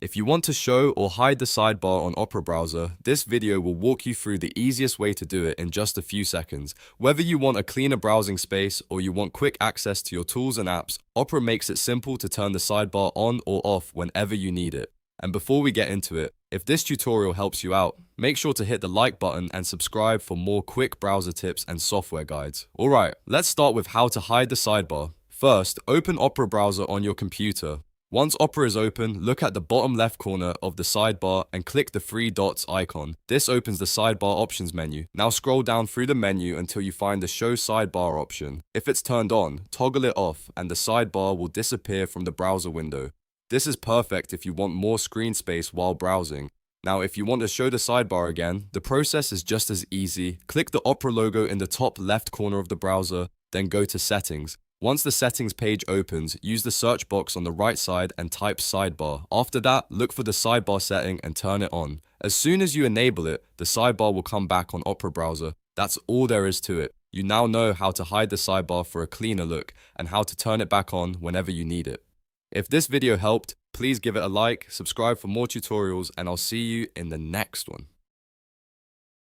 If you want to show or hide the sidebar on Opera browser, this video will walk you through the easiest way to do it in just a few seconds. Whether you want a cleaner browsing space or you want quick access to your tools and apps, Opera makes it simple to turn the sidebar on or off whenever you need it. And before we get into it, if this tutorial helps you out, make sure to hit the like button and subscribe for more quick browser tips and software guides. Alright, let's start with how to hide the sidebar. First, open Opera browser on your computer. Once Opera is open, look at the bottom left corner of the sidebar and click the three dots icon. This opens the sidebar options menu. Now scroll down through the menu until you find the show sidebar option. If it's turned on, toggle it off and the sidebar will disappear from the browser window. This is perfect if you want more screen space while browsing. Now if you want to show the sidebar again, the process is just as easy. Click the Opera logo in the top left corner of the browser, then go to Settings. Once the settings page opens, use the search box on the right side and type sidebar. After that, look for the sidebar setting and turn it on. As soon as you enable it, the sidebar will come back on Opera browser. That's all there is to it. You now know how to hide the sidebar for a cleaner look and how to turn it back on whenever you need it. If this video helped, please give it a like, subscribe for more tutorials, and I'll see you in the next one.